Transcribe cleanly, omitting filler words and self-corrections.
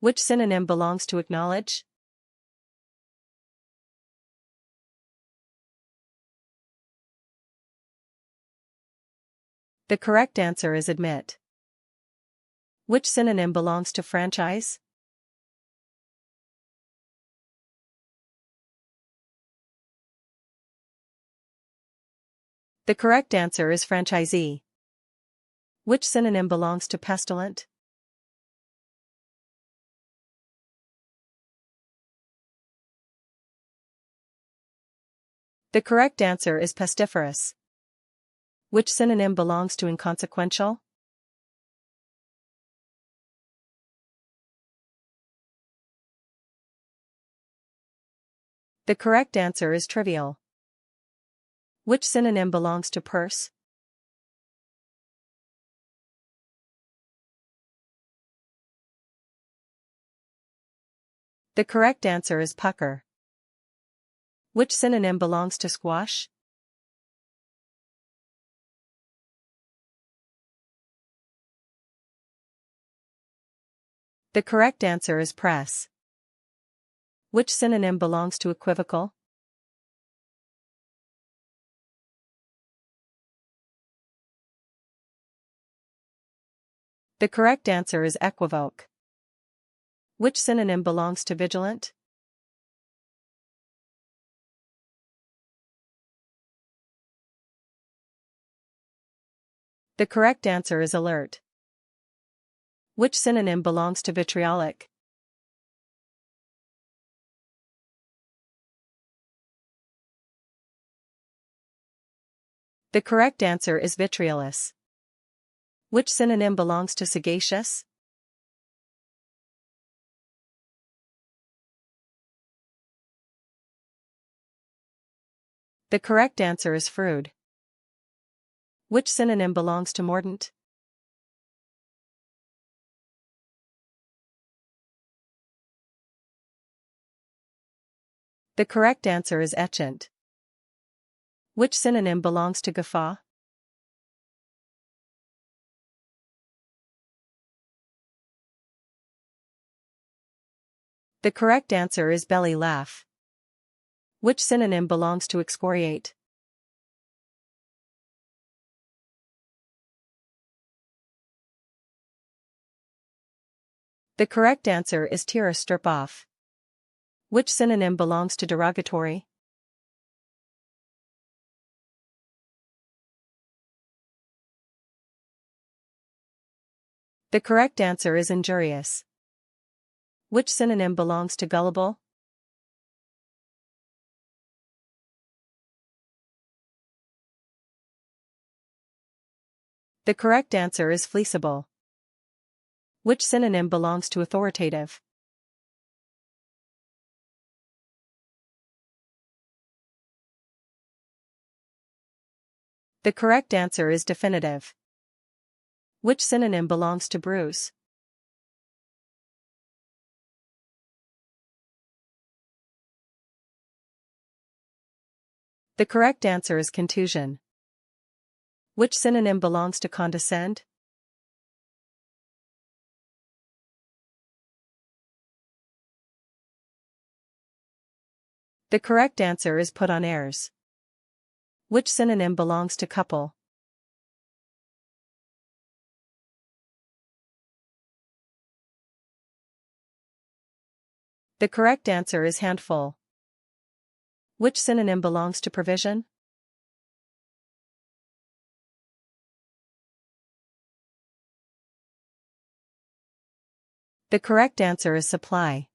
Which synonym belongs to acknowledge? The correct answer is admit. Which synonym belongs to franchise? The correct answer is franchisee. Which synonym belongs to pestilent? The correct answer is pestiferous. Which synonym belongs to inconsequential? The correct answer is trivial. Which synonym belongs to purse? The correct answer is pucker. Which synonym belongs to squash? The correct answer is press. Which synonym belongs to equivocal? The correct answer is equivoque. Which synonym belongs to vigilant? The correct answer is alert. Which synonym belongs to vitriolic? The correct answer is vitriolous. Which synonym belongs to sagacious? The correct answer is frude. Which synonym belongs to mordant? The correct answer is etchant. Which synonym belongs to guffaw? The correct answer is belly laugh. Which synonym belongs to excoriate? The correct answer is tear or strip off. Which synonym belongs to derogatory? The correct answer is injurious. Which synonym belongs to gullible? The correct answer is fleeceable. Which synonym belongs to authoritative? The correct answer is definitive. Which synonym belongs to bruise? The correct answer is contusion. Which synonym belongs to condescend? The correct answer is put on airs. Which synonym belongs to couple? The correct answer is handful. Which synonym belongs to provision? The correct answer is supply.